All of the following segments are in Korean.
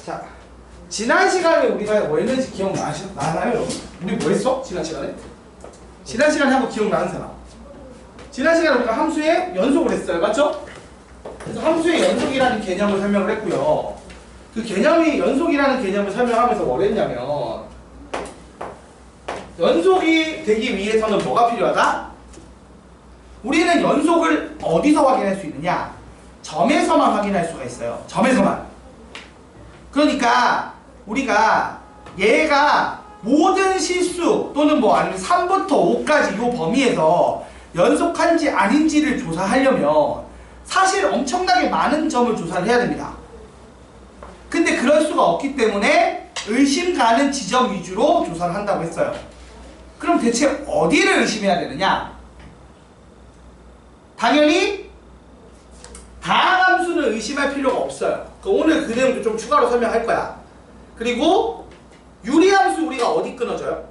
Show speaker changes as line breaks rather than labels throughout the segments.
자, 지난 시간에 우리가 뭐 했는지 기억나나요, 여러분? 우리 뭐 했어? 지난 시간에? 지난 시간에 한 거 기억나는 사람? 지난 시간에 우리가 함수의 연속을 했어요. 맞죠? 그래서 함수의 연속이라는 개념을 설명을 했고요. 그 개념이 연속이라는 개념을 설명하면서 뭘 했냐면 연속이 되기 위해서는 뭐가 필요하다? 우리는 연속을 어디서 확인할 수 있느냐? 점에서만 확인할 수가 있어요. 점에서만. 그러니까 우리가 얘가 모든 실수 또는 뭐 아니면 3부터 5까지 이 범위에서 연속한지 아닌지를 조사하려면 사실 엄청나게 많은 점을 조사를 해야 됩니다. 근데 그럴 수가 없기 때문에 의심 가는 지점 위주로 조사를 한다고 했어요. 그럼 대체 어디를 의심해야 되느냐? 당연히 다항함수는 의심할 필요가 없어요. 오늘 그 내용도 좀 추가로 설명할 거야. 그리고 유리함수 우리가 어디 끊어져요?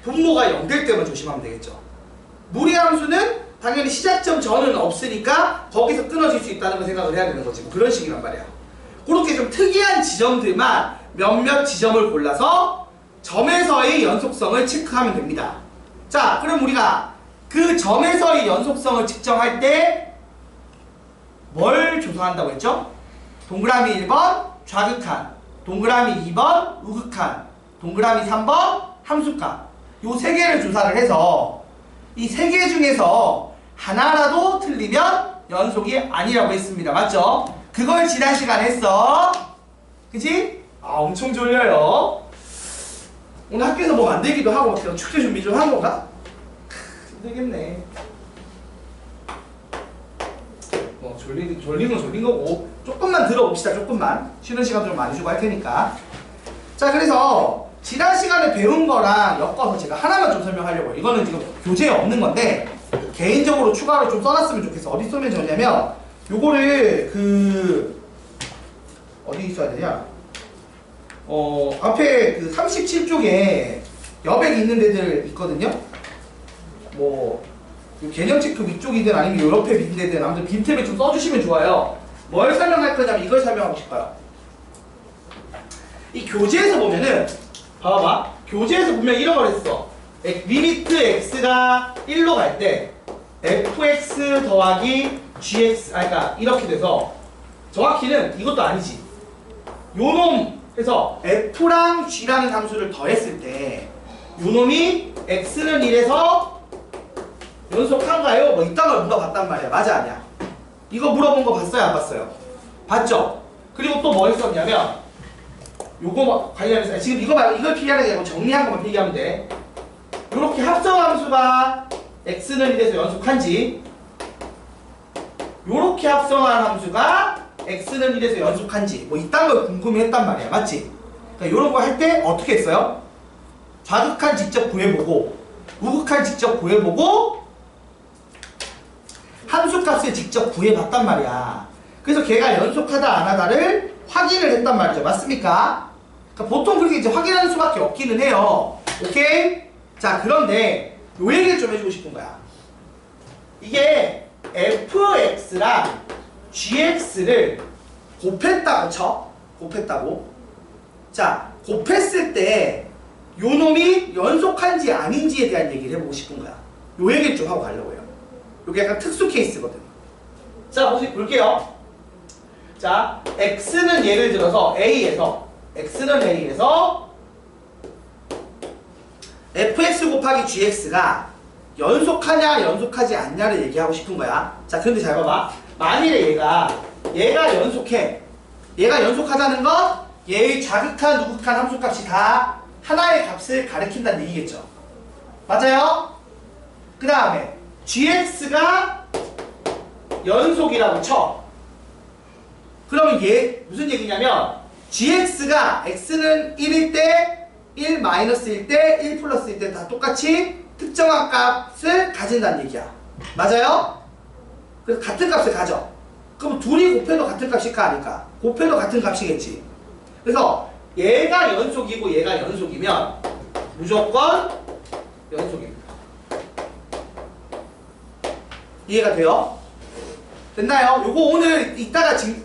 분모가 0될 때만 조심하면 되겠죠. 무리함수는 당연히 시작점 전은 없으니까 거기서 끊어질 수 있다는 걸 생각을 해야 되는 거지. 뭐 그런 식이란 말이야. 그렇게 좀 특이한 지점들만 몇몇 지점을 골라서 점에서의 연속성을 체크하면 됩니다. 자, 그럼 우리가 그 점에서의 연속성을 측정할 때 뭘 조사한다고 했죠? 동그라미 1번 좌극한, 동그라미 2번 우극한, 동그라미 3번 함수값. 요 세 개를 조사를 해서 이 세 개 중에서 하나라도 틀리면 연속이 아니라고 했습니다. 맞죠? 그걸 지난 시간에 했어. 그치? 아, 엄청 졸려요. 오늘 학교에서 뭐 만들기도 하고 막 축제 준비 좀 한 건가? 힘들겠네. 뭐 졸린 건 졸린 거고 조금만 들어봅시다. 조금만 쉬는 시간 좀 많이 주고 할 테니까. 자, 그래서 지난 시간에 배운 거랑 엮어서 제가 하나만 좀 설명하려고요. 이거는 지금 교재에 없는 건데 개인적으로 추가로 좀 써놨으면 좋겠어. 어디 쓰면 좋냐면 요거를 어디 있어야 되냐? 앞에 그 37쪽에 여백 있는 데들 있거든요. 뭐 개념 체크 위쪽이든 아니면 요 옆에 빈 데든 아무튼 빈탭에 좀 써주시면 좋아요. 뭘 설명할 거냐면 이걸 설명하고 싶어요. 이 교재에서 보면은 봐봐. 교재에서 보면 이런 걸 했어. 리미트 x가 1로 갈 때 fx 더하기 gx, 그러니까 이렇게 돼서 정확히는 이것도 아니지. 요놈 해서 f랑 g라는 함수를 더했을 때 요놈이 x는 1에서 연속한가요? 뭐 이딴 걸 물어봤단 말이야. 맞아, 아니야? 이거 물어본 거 봤어요, 안 봤어요? 봤죠? 그리고 또 뭐 했었냐면 요거 관련해서 지금 이거 말고 이걸 필기하는 게 아니고 정리한 것만 필기하면 돼. 요렇게 합성함수가 x는 1에서 연속한지, 요렇게 합성한 함수가 x는 1에서 연속한지 뭐 이딴 걸 궁금해했단 말이야. 맞지? 그러니까 요런 거 할 때 어떻게 했어요? 좌극한 직접 구해보고 우극한 직접 구해보고 함수값을 직접 구해봤단 말이야. 그래서 걔가 연속하다 안 하다를 확인을 했단 말이죠. 맞습니까? 그러니까 보통 그렇게 이제 확인하는 수밖에 없기는 해요. 오케이? 자, 그런데 요 얘기를 좀 해주고 싶은 거야. 이게 fx랑 gx를 곱했다고 쳐. 곱했다고. 자, 곱했을 때 요 놈이 연속한지 아닌지에 대한 얘기를 해보고 싶은 거야. 요 얘기를 좀 하고 가려고요. 요게 약간 특수 케이스거든. 자, 볼게요. 자, x는 예를 들어서 x는 A에서 fx 곱하기 gx가 연속하냐 연속하지 않냐를 얘기하고 싶은 거야. 자, 근데 잘 봐봐. 만일에 얘가 연속해. 얘가 연속하다는 건 얘의 좌극한 우극한 함수값이 다 하나의 값을 가리킨다는 얘기겠죠. 맞아요? 그 다음에 gx가 연속이라고 쳐. 그러면 얘 무슨 얘기냐면 gx가 x는 1일 때 1 마이너스일 때 1 플러스일 때 다 똑같이 특정한 값을 가진다는 얘기야. 맞아요? 그래서 같은 값을 가져. 그럼 둘이 곱해도 같은 값일까 아닐까? 곱해도 같은 값이겠지. 그래서 얘가 연속이고 얘가 연속이면 무조건 연속입니다. 이해가 돼요? 됐나요? 요거 오늘 이따가 좀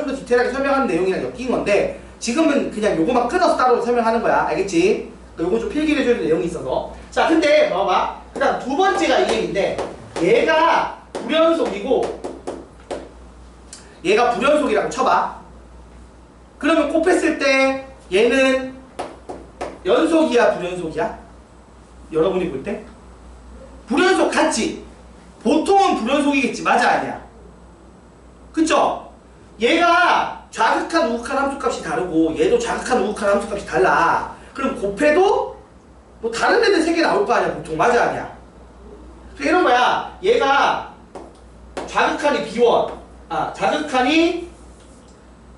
더 디테일하게 설명하는 내용이랑 엮인 건데 지금은 그냥 요거만 끊어서 따로 설명하는 거야. 알겠지? 요거 좀 필기를 해줘야 될 내용이 있어서. 자, 근데 봐봐. 그 다음 두 번째가 이 얘기인데, 얘가 불연속이고 얘가 불연속이라고 쳐봐. 그러면 곱했을 때 얘는 연속이야 불연속이야? 여러분이 볼 때? 불연속 같지? 보통은 불연속이겠지. 맞아 아니야? 그쵸? 얘가 좌극한 우극한 함수값이 다르고 얘도 좌극한 우극한 함수값이 달라. 그럼 곱해도 뭐 다른 애들 3개 나올 거 아니야 보통. 맞아 아니야? 그래서 이런 거야. 얘가 좌극한이 B1 좌극한이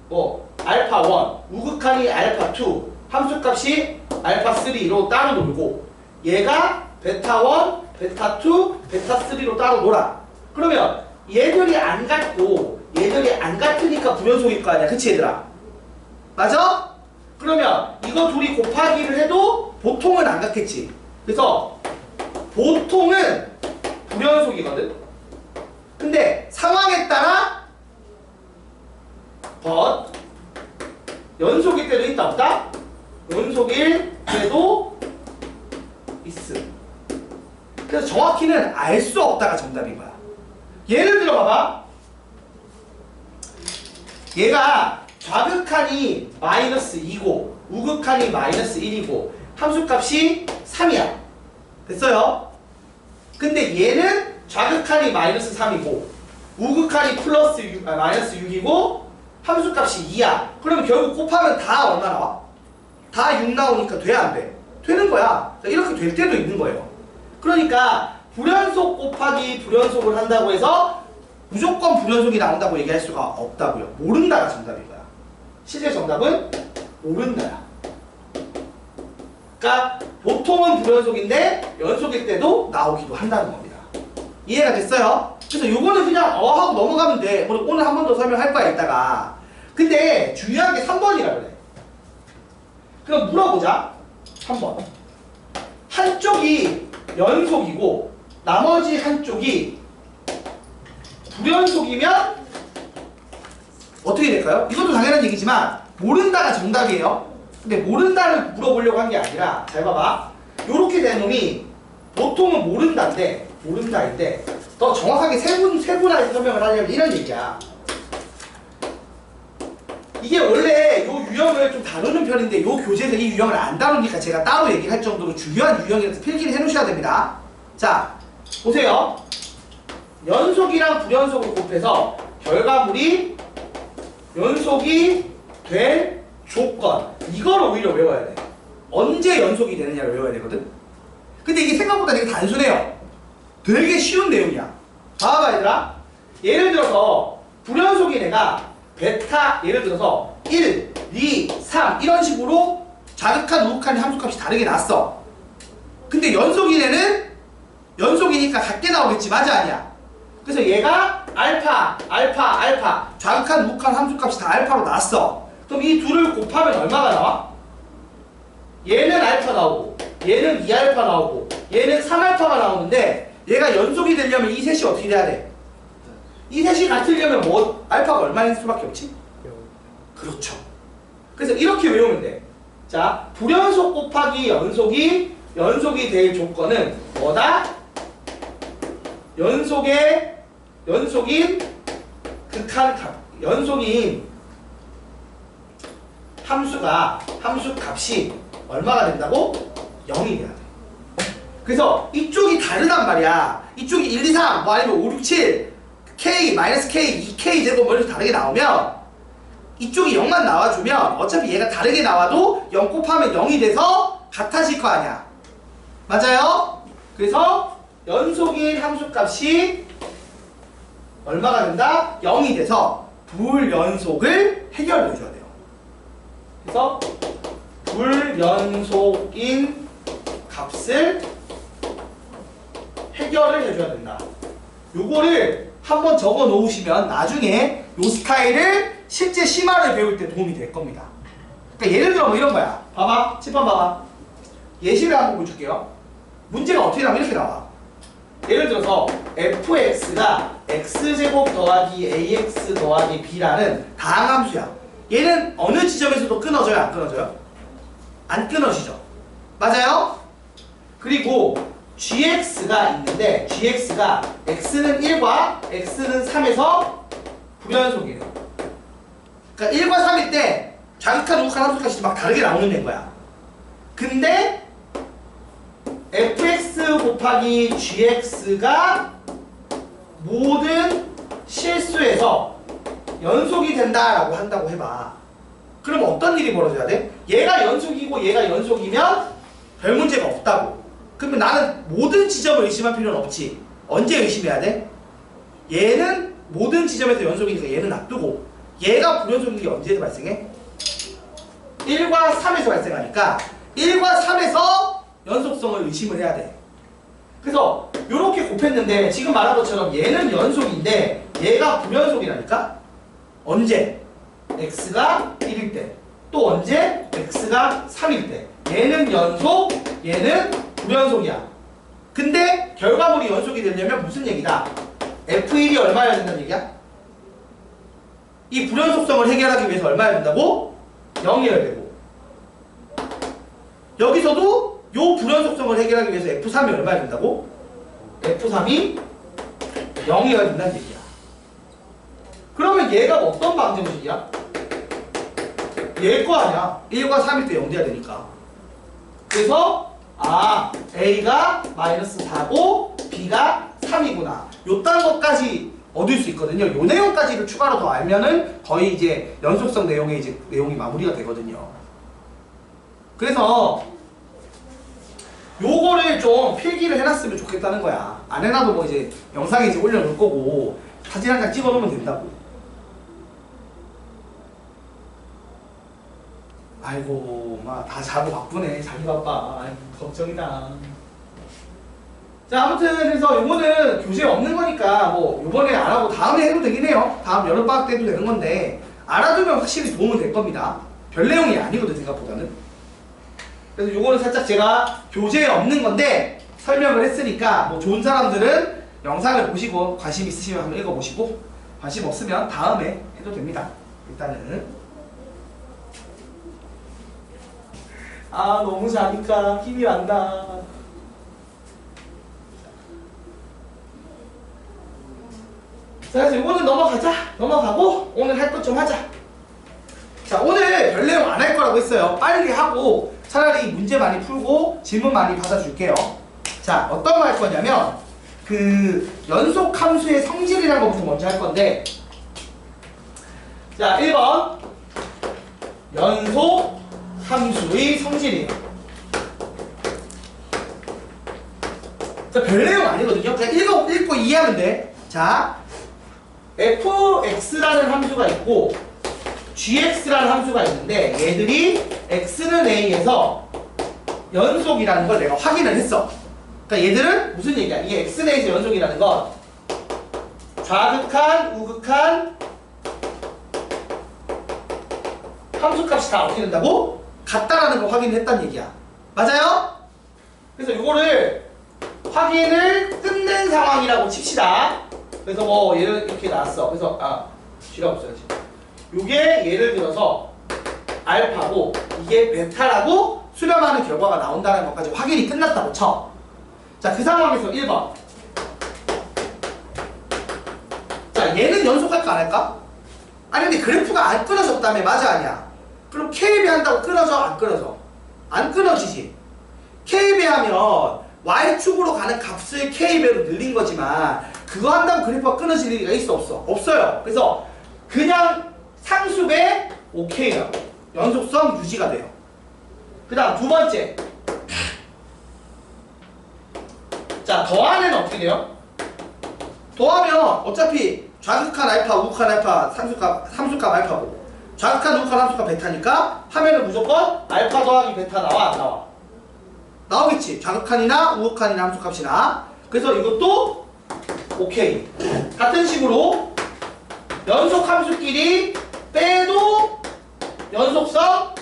뭐 알파1 우극한이 알파2 함수값이 알파3로 따로 놀고 얘가 베타1 베타2 베타3로 따로 놀아. 그러면 얘들이 안 같고 얘들이 안 같으니까 불연속일 거 아니야. 그치 얘들아? 맞아? 그러면 이거 둘이 곱하기를 해도 보통은 안 같겠지. 그래서 보통은 불연속이거든. 근데 상황에 따라 연속일 때도 있다 없다? 연속일 때도 있음. 그래서 정확히는 알 수 없다가 정답인 거야. 예를 들어 봐봐. 얘가 좌극한이 마이너스 2고 우극한이 마이너스 1이고 함수값이 3이야. 됐어요? 근데 얘는 좌극한이 마이너스 3이고 우극한이 마이너스 6이고 함수값이 2야. 그러면 결국 곱하면 다 얼마 나와? 다 6 나오니까 돼 안 돼? 되는 거야. 이렇게 될 때도 있는 거예요. 그러니까 불연속 곱하기 불연속을 한다고 해서 무조건 불연속이 나온다고 얘기할 수가 없다고요. 모른다가 정답인 거야. 실제 정답은 모른다야. 그러니까 보통은 불연속인데 연속일 때도 나오기도 한다는 겁니다. 이해가 됐어요? 그래서 요거는 그냥 하고 넘어가면 돼. 오늘 한 번 더 설명할 거야 이따가. 근데 중요한 게 3번이라 그래. 그럼 물어보자. 3번. 한쪽이 연속이고 나머지 한쪽이 불연속이면 어떻게 될까요? 이것도 당연한 얘기지만 모른다가 정답이에요. 근데 모른다를 물어보려고 한 게 아니라 잘 봐봐. 요렇게 된 놈이 보통은 모른다인데 더 정확하게 세분화해서 설명을 하려면 이런 얘기야. 이게 원래 요 유형을 좀 다루는 편인데 요 교재에서 이 유형을 안 다루니까 제가 따로 얘기할 정도로 중요한 유형이라서 필기를 해놓으셔야 됩니다. 자, 보세요. 연속이랑 불연속을 곱해서 결과물이 연속이 될 조건. 이걸 오히려 외워야 돼. 언제 연속이 되느냐를 외워야 되거든. 근데 이게 생각보다 되게 단순해요. 되게 쉬운 내용이야. 봐봐 얘들아. 예를 들어서 불연속인 애가 베타 예를 들어서 1, 2, 3 이런 식으로 좌극한 우극한 함수값이 다르게 났어. 근데 연속인 애는 연속이니까 같게 나오겠지. 맞아 아니야? 그래서 얘가 알파 좌극한 우극한 함수값이 다 알파로 났어. 그럼 이 둘을 곱하면 얼마가 나와? 얘는 알파 나오고 얘는 2알파 나오고 얘는 3알파가 나오는데 얘가 연속이 되려면 이 셋이 어떻게 돼야 돼? 이 셋이 같으려면 뭐 알파가 얼마일 수밖에 없지? 그렇죠. 그래서 이렇게 외우면 돼. 자, 불연속 곱하기 연속이 될 조건은 뭐다? 연속인 함수값이 얼마가 된다고? 0이 돼야 돼. 그래서 이쪽이 다르단 말이야. 이쪽이 1, 2, 3, 뭐 아니면 5, 6, 7, K, -K, 2K 제곱 뭐 이렇게 다르게 나오면 이쪽이 0만 나와주면 어차피 얘가 다르게 나와도 0 곱하면 0이 돼서 같아질 거 아니야. 맞아요? 그래서 연속인 함수값이 얼마가 된다? 0이 돼서 불연속을 해결해줘야 돼요. 그래서 불연속인 값을 해결을 해줘야 된다. 요거를 한번 적어 놓으시면 나중에 요 스타일을 실제 심화를 배울 때 도움이 될 겁니다. 그러니까 예를 들어 뭐 이런 거야. 봐봐. 칠판 봐봐. 예시를 한번 보여줄게요. 문제가 어떻게 나오면 이렇게 나와. 예를 들어서 fx가 x제곱 더하기 ax 더하기 b라는 다항함수야. 얘는 어느 지점에서도 끊어져요? 안 끊어져요? 안 끊어지죠. 맞아요? 그리고 gx가 있는데 gx가 x는 1과 x는 3에서 불연속이에요. 그러니까 1과 3일 때 자극한 우극한 함수값이 막 다르게 나오는 데인 거야. 근데 fx 곱하기 gx가 모든 실수에서 연속이 된다라고 한다고 해봐. 그럼 어떤 일이 벌어져야 돼? 얘가 연속이고 얘가 연속이면 별 문제가 없다고. 그러면 나는 모든 지점을 의심할 필요는 없지. 언제 의심해야 돼? 얘는 모든 지점에서 연속이니까 얘는 놔두고 얘가 불연속인 게 언제 발생해? 1과 3에서 발생하니까 1과 3에서 연속성을 의심을 해야 돼. 그래서 이렇게 곱했는데 지금 말한 것처럼 얘는 연속인데 얘가 불연속이라니까? 언제? x가 1일 때. 또 언제? x가 3일 때. 얘는 연속, 얘는 불연속이야. 근데 결과물이 연속이 되려면 무슨 얘기다? f1이 얼마여야 된다는 얘기야? 이 불연속성을 해결하기 위해서 얼마여야 된다고? 0이어야 되고, 여기서도 요 불연속성을 해결하기 위해서 f3이 얼마여야 된다고? f3이 0이어야 된다는 얘기야. 그러면 얘가 어떤 방정식이야? 얘일 거 아니야. 1과 3일 때 0 돼야 되니까. 그래서 A가 마이너스 4고 B가 3이구나. 요딴 것까지 얻을 수 있거든요. 요 내용까지를 추가로 더 알면은 거의 이제 연속성 내용의 이제 내용이 마무리가 되거든요. 그래서 요거를 좀 필기를 해놨으면 좋겠다는 거야. 안 해놔도 뭐 이제 영상에 이제 올려놓을 거고 사진 한 장 찍어 놓으면 된다고. 아이고, 막 다 자고 바쁘네. 자기 바빠. 아이고, 걱정이다. 자, 아무튼 그래서 요거는 교재 없는 거니까 뭐 요번에 안 하고 다음에 해도 되긴 해요. 다음 여름방학 때 해도 되는 건데 알아두면 확실히 도움은 될 겁니다. 별 내용이 아니거든, 생각보다는. 그래서 요거는 살짝 제가 교재에 없는 건데 설명을 했으니까 뭐 좋은 사람들은 영상을 보시고 관심 있으시면 한번 읽어보시고 관심 없으면 다음에 해도 됩니다. 일단은 너무 자니까 힘이 난다. 자, 그래서 이거는 넘어가고 오늘 할 것 좀 하자. 자, 오늘 별 내용 안 할 거라고 했어요. 빨리 하고 차라리 문제 많이 풀고 질문 많이 받아줄게요. 자, 어떤 거 할 거냐면 그 연속 함수의 성질이라는 것부터 먼저 할 건데, 자, 1번 연속 함수의 성질이에요. 자, 별 내용 아니거든요. 그냥 읽고 이해하면 돼. 자, fx라는 함수가 있고 gx라는 함수가 있는데 얘들이 x는 a에서 연속이라는 걸 내가 확인을 했어. 그러니까 얘들은 무슨 얘기야? 이게 x는 a에서 연속이라는 건 좌극한, 우극한 함수값이 다 어떻게 된다고? 같다라는 걸 확인했다는 얘기야. 맞아요? 그래서 이거를 확인을 끝낸 상황이라고 칩시다. 그래서 뭐 얘를 이렇게 나왔어. 그래서 쥐가 없어야지. 요게 예를 들어서 알파고 이게 베타라고 수렴하는 결과가 나온다는 것까지 확인이 끝났다고 쳐. 자, 그 상황에서 1번. 자, 얘는 연속할까 안 할까? 아니 근데 그래프가 안 끊어졌다며. 맞아 아니야? 그럼 K배한다고 끊어져? 안 끊어져? 안 끊어지지. K배하면 Y축으로 가는 값을 K배로 늘린 거지만 그거 한다고 그래프가 끊어질 리가 있어 없어? 없어요. 그래서 그냥 상수배 OK라고 연속성 유지가 돼요. 그 다음 두 번째. 자, 더하면 어떻게 돼요? 더하면 어차피 좌극한 알파, 우극한 알파, 함수값 알파고 좌극한, 우극한 함수값 베타니까 하면은 무조건 알파 더하기 베타 나와 안 나와? 나오겠지. 좌극한이나 우극한이나 함수값이나. 그래서 이것도 오케이. 같은 식으로 연속 함수끼리 빼도 연속성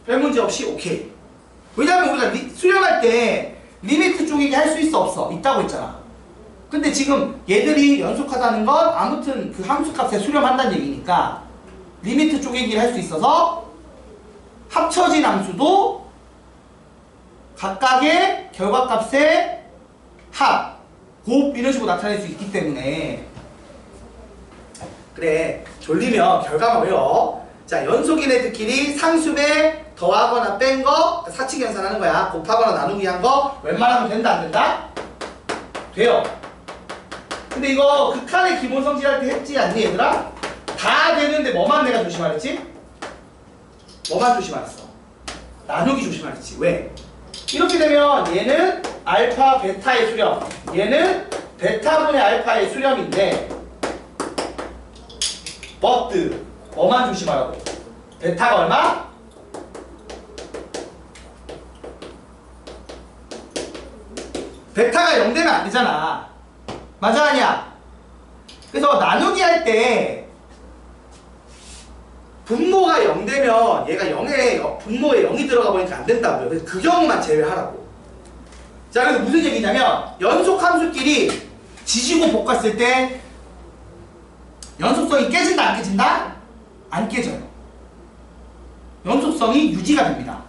별 문제 없이 오케이. 왜냐면 우리가 수렴할 때 리미트 쪼개기 할 수 있어 없어? 있다고 했잖아. 근데 지금 얘들이 연속하다는 건 아무튼 그 함수값에 수렴한다는 얘기니까 리미트 쪼개기를 할 수 있어서 합쳐진 함수도 각각의 결과값의 합, 곱 이런 식으로 나타낼 수 있기 때문에 그래 졸리면 결과가 외워. 자, 연속인 애들끼리 상수배 더하거나 뺀 거 사칙 연산하는 거야. 곱하거나 나누기 한 거 웬만하면 된다 안 된다? 돼요. 근데 이거 극한의 기본 성질 할 때 했지 않니 얘들아? 다 되는데 뭐만 내가 조심하랬지? 뭐만 조심하랬어? 나누기 조심하랬지. 왜? 이렇게 되면 얘는 알파 베타의 수렴, 얘는 베타분의 알파의 수렴인데 but 뭐만 조심하라고? 베타가 얼마? 베타가 0 되면 안 되잖아. 맞아 아니야? 그래서 나누기 할 때 분모가 0 되면 얘가 0에 분모에 0이 들어가 보니까 안 된다고요. 그래서 그 경우만 제외하라고. 자, 그래서 무슨 얘기냐면 연속 함수끼리 지지고 볶았을 때 연속성이 깨진다 안 깨진다? 안 깨져요. 연속성이 유지가 됩니다.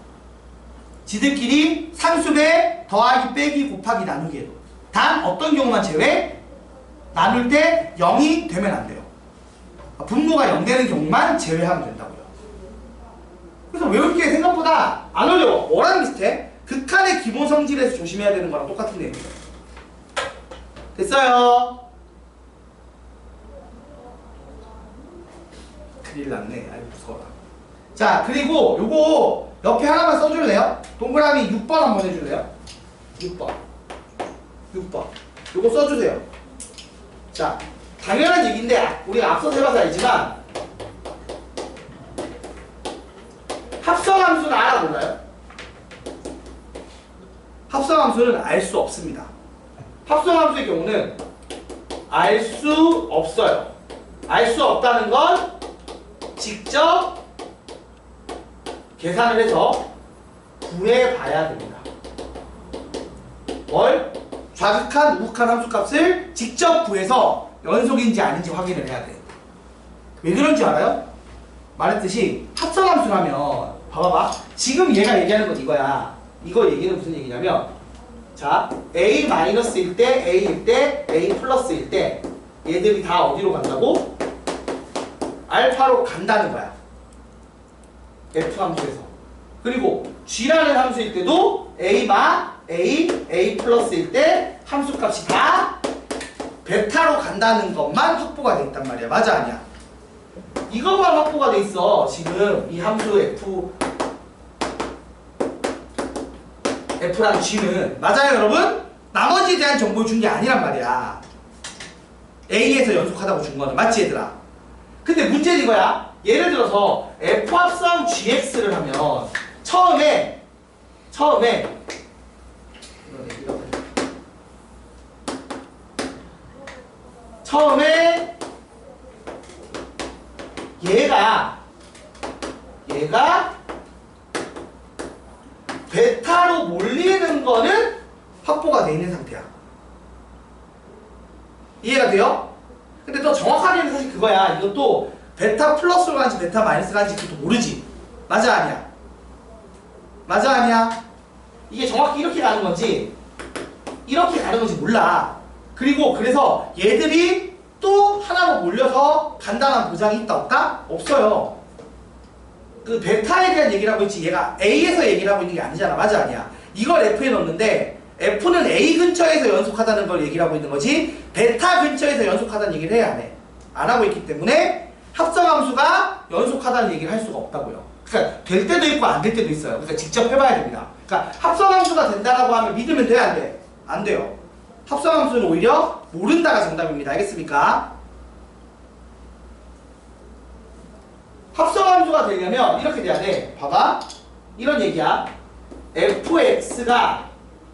지들끼리 상수배 더하기 빼기 곱하기 나누기에도. 단 어떤 경우만 제외? 나눌 때 0이 되면 안 돼요. 분모가 0 되는 경우만 제외하면 된다고요. 그래서 외울 게 생각보다 안 어려워. 뭐랑 비슷해? 극한의 기본 성질에서 조심해야 되는 거랑 똑같은 내용이에요. 됐어요? 큰일 났네. 아유 무서워라. 자, 그리고 요거 옆에 하나만 써줄래요? 동그라미 6번 한번 해줄래요? 6번 요거 써주세요. 자, 당연한 얘기인데 우리가 앞서서 해봐서 알지만 합성함수는 알아 몰라요? 합성함수는 알 수 없습니다. 합성함수의 경우는 알 수 없어요. 알 수 없다는 건 직접 계산을 해서 구해봐야 됩니다. 뭘? 좌극한, 우극한 함수값을 직접 구해서 연속인지 아닌지 확인을 해야 돼. 왜 그런지 알아요? 말했듯이 합성함수라면 봐봐봐. 지금 얘가 얘기하는 건 이거야. 이거 얘기는 무슨 얘기냐면 자, A-일 때, A일 때, A 플러스일 때 얘들이 다 어디로 간다고? 알파로 간다는 거야. F 함수에서. 그리고 G라는 함수일 때도 A 플러스일 때 함수값이 다 베타로 간다는 것만 확보가 돼 있단 말이야. 맞아 아니야? 이것만 확보가 돼 있어. 지금 이 함수 F랑 G는. 맞아요 여러분? 나머지에 대한 정보를 준 게 아니란 말이야. A에서 연속하다고 준 거는. 맞지 얘들아? 근데 문제는 이거야. 예를 들어서 F 합성 GX를 하면 처음에 얘가 베타로 몰리는 거는 확보가 돼 있는 상태야. 이해가 돼요? 근데 또 정확하게는 사실 그거야. 이것도 베타 플러스로 간지 베타 마이너스로 간지 그것도 모르지. 맞아 아니야? 맞아 아니야? 이게 정확히 이렇게 가는 건지 이렇게 가는 건지 몰라. 그리고 그래서 얘들이 또 하나로 몰려서 간단한 보장이 있다 없다? 없어요. 그 베타에 대한 얘기를 하고 있지 얘가 A에서 얘기를 하고 있는 게 아니잖아. 맞아 아니야? 이걸 F에 넣는데 F는 A 근처에서 연속하다는 걸 얘기를 하고 있는 거지 베타 근처에서 연속하다는 얘기를 해야 안 해. 안 하고 있기 때문에 합성함수가 연속하다는 얘기를 할 수가 없다고요. 그러니까 될 때도 있고 안 될 때도 있어요. 그러니까 직접 해봐야 됩니다. 그러니까 합성함수가 된다라고 하면 믿으면 돼? 안 돼? 안 돼요. 합성함수는 오히려 모른다가 정답입니다. 알겠습니까? 합성함수가 되려면 이렇게 돼야 돼. 봐봐. 이런 얘기야. fx가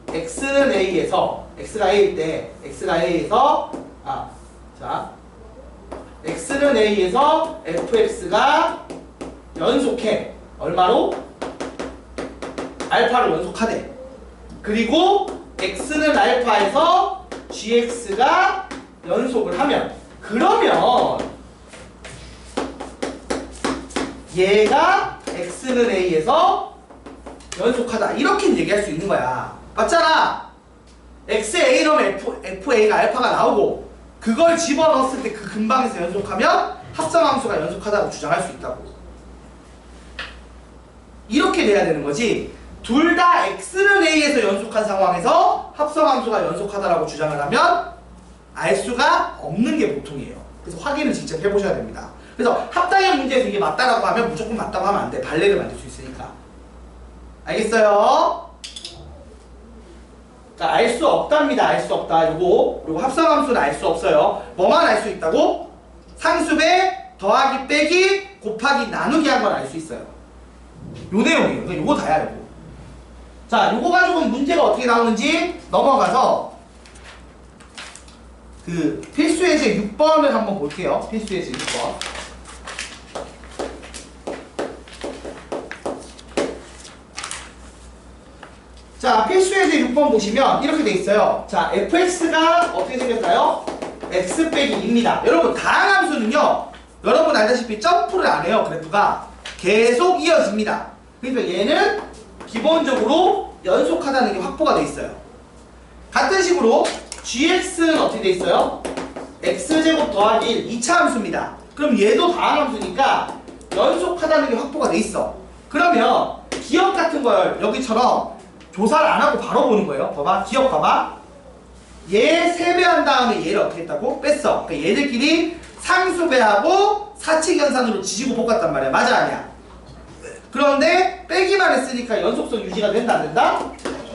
x는 a에서 x가 a일 때 x가 a에서 x는 a에서 fx가 연속해. 얼마로? 알파로 연속하대. 그리고 x는 알파에서 gx가 연속을 하면 그러면 얘가 x는 a에서 연속하다. 이렇게 얘기할 수 있는 거야. 맞잖아. xa 넣으면 fa가 알파가 나오고 그걸 집어넣었을 때 그 근방에서 연속하면 합성함수가 연속하다고 주장할 수 있다고. 이렇게 돼야 되는 거지. 둘 다 x는 a에서 연속한 상황에서 합성함수가 연속하다라고 주장을 하면 알 수가 없는 게 보통이에요. 그래서 확인을 직접 해보셔야 됩니다. 그래서 합당형 문제에서 이게 맞다라고 하면 무조건 맞다고 하면 안 돼. 발레를 만들 수 있으니까. 알겠어요? 그러니까 알 수 없답니다. 알 수 없다. 요거 합성함수는 알 수 없어요. 뭐만 알 수 있다고? 상수배 더하기 빼기 곱하기 나누기 한 건 알 수 있어요. 요 내용이에요. 그러니까 요거 다야 요거. 자, 요거 가지고 문제가 어떻게 나오는지 넘어가서 그 필수예제 6번을 한번 볼게요. 필수예제 6번. 자, 필수예제 6번 보시면 이렇게 돼 있어요. 자, fx가 어떻게 생겼어요? x 빼기 2입니다. 여러분, 다항함수는요, 여러분 알다시피 점프를 안 해요. 그래프가 계속 이어집니다. 그러니까 얘는 기본적으로 연속하다는 게 확보가 돼 있어요. 같은 식으로 gx는 어떻게 돼 있어요? x제곱 더하기 1, 2차 함수입니다. 그럼 얘도 다항함수니까 연속하다는 게 확보가 돼 있어. 그러면 기억 같은 걸 여기처럼 조사를 안 하고 바로 보는 거예요. 봐봐, 기억 봐봐. 얘 3배한 다음에 얘를 어떻게 했다고? 뺐어. 그러니까 얘들끼리 상수배하고 사칙연산으로 지지고 볶았단 말이야. 맞아, 아니야? 그런데 빼기만 했으니까 연속성 유지가 된다, 안 된다?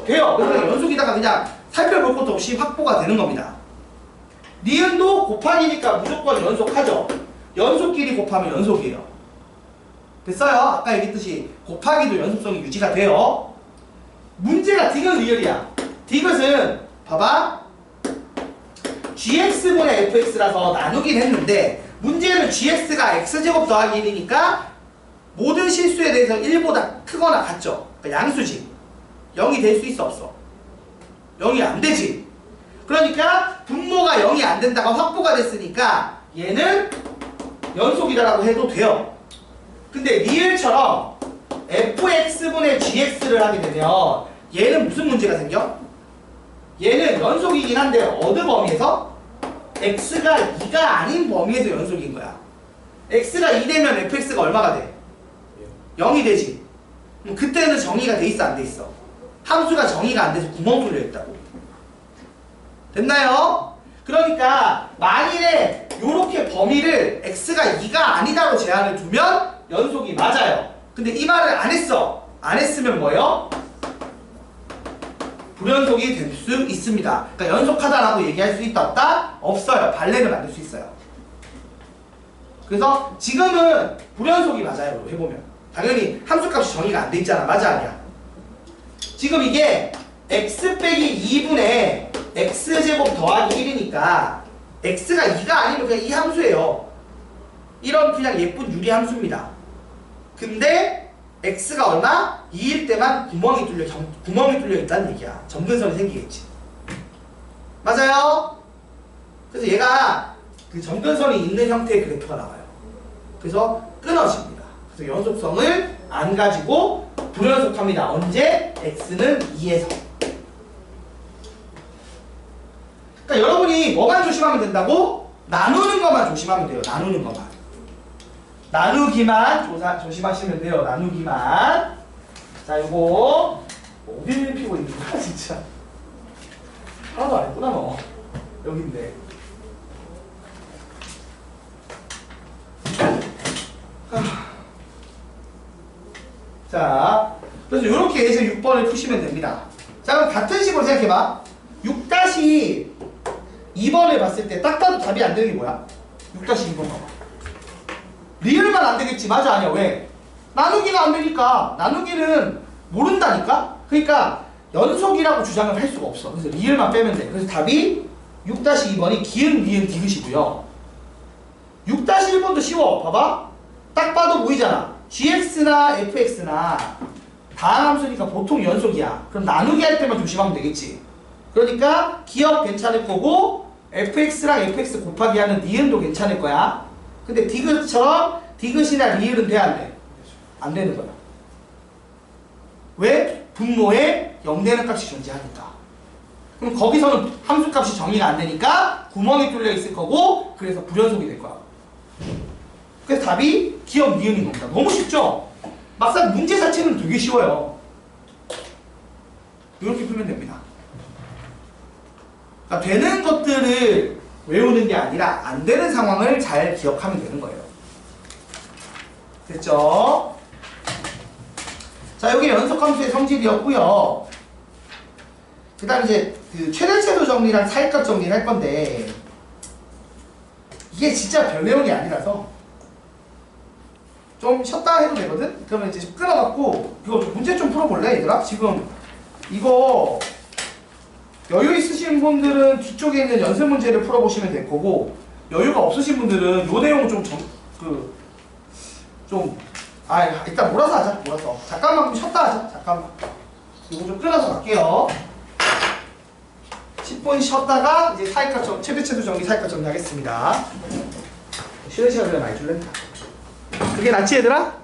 돼요. 그러니까 연속이다가 그냥 살펴볼 것도 없이 확보가 되는 겁니다. 니은도 곱하기니까 무조건 연속하죠. 연속끼리 곱하면 연속이에요. 됐어요? 아까 얘기했듯이 곱하기도 연속성이 유지가 돼요. 문제가 디귿 리얼이야. 디귿은 봐봐, gx분의 fx라서 나누긴 했는데 문제는 gx가 x제곱 더하기 1이니까 모든 실수에 대해서 1보다 크거나 같죠. 그러니까 양수지. 0이 될 수 있어, 없어? 0이 안 되지. 그러니까 분모가 0이 안 된다가 확보가 됐으니까 얘는 연속이다라고 해도 돼요. 근데 리을처럼 fx분의 gx를 하게 되면 얘는 무슨 문제가 생겨? 얘는 연속이긴 한데 어느 범위에서? x가 2가 아닌 범위에서 연속인 거야. x가 2 되면 fx가 얼마가 돼? 0이 되지. 그럼 그때는 정의가 돼 있어, 안 돼 있어? 함수가 정의가 안 돼서 구멍 뚫려 있다고. 됐나요? 그러니까 만일에 요렇게 범위를 x가 2가 아니다로 제한을 두면 연속이 맞아요. 근데 이 말을 안 했어. 안 했으면 뭐예요? 불연속이 될 수 있습니다. 그러니까 연속하다라고 얘기할 수 있다, 없다? 없어요. 발레를 만들 수 있어요. 그래서 지금은 불연속이 맞아요. 해보면 당연히 함수값이 정의가 안 돼 있잖아. 맞아, 아니야? 지금 이게 x 빼기 2분의 x제곱 더하기 1이니까 x가 2가 아니면 그냥 이 함수예요. 이런 그냥 예쁜 유리 함수입니다. 근데 x가 얼마? 2일 때만 구멍이 뚫려 있다는 얘기야. 점근선이 생기겠지. 맞아요? 그래서 얘가 그 점근선이 있는 형태의 그래프가 나와요. 그래서 끊어집니다. 그래서 연속성을 안 가지고 불연속합니다. 언제? x는 2에서. 그러니까 여러분이 뭐만 조심하면 된다고? 나누는 것만 조심하면 돼요. 나누는 것만. 나누기만 조심하시면 돼요. 나누기만. 자, 요거 어디를 피고 있는 거야 진짜. 하나도 안 했구나 너. 여긴데. 자, 그래서 이렇게 해서 6번을 푸시면 됩니다. 자, 그럼 같은 식으로 생각해봐. 6-2번을 봤을 때 딱 봐도 답이 안 되는 게 뭐야? 6-2번 봐봐. 리을만 안 되겠지. 맞아, 아니야? 왜? 나누기가 안 되니까. 나누기는 모른다니까? 그러니까 연속이라고 주장을 할 수가 없어. 그래서 리을만 빼면 돼. 그래서 답이 6-2번이 기은, 리은, 디귿이고요. 6-1번도 쉬워. 봐봐. 딱 봐도 보이잖아. gx나 fx나 다항함수니까 보통 연속이야. 그럼 나누기 할 때만 조심하면 되겠지. 그러니까 기억 괜찮을 거고 fx랑 fx 곱하기 하는 니은도 괜찮을 거야. 근데 디귿처럼 디귿이나 리을은 돼, 안 돼? 안 되는 거야. 왜? 분모에 0되는 값이 존재하니까. 그럼 거기서는 함수값이 정의가 안 되니까 구멍이 뚫려 있을 거고 그래서 불연속이 될 거야. 그래서 답이 기억 니은인 겁니다. 너무 쉽죠? 막상 문제 자체는 되게 쉬워요. 이렇게 풀면 됩니다. 그러니까 되는 것들을 외우는 게 아니라 안 되는 상황을 잘 기억하면 되는 거예요. 됐죠? 자, 여기 연속함수의 성질이었고요. 그 다음 이제 그 최대체수 정리랑 사이값 정리를 할 건데 이게 진짜 별 내용이 아니라서 좀 쉬었다 해도 되거든? 그러면 이제 끊어갖고 이거 문제 좀 풀어볼래 얘들아? 지금 이거 여유 있으신 분들은 뒤쪽에 있는 연습 문제를 풀어보시면 될 거고 여유가 없으신 분들은 요 내용 일단 몰아서 하자. 몰아서 잠깐만 쉬었다 하자. 잠깐만 이거 좀 끊어서 갈게요. 10분 쉬었다가 이제 사이값 최대체수 정리 사이값 정리하겠습니다. 쉬는 시간을 많이 줄래? 그게 낫지 얘들아?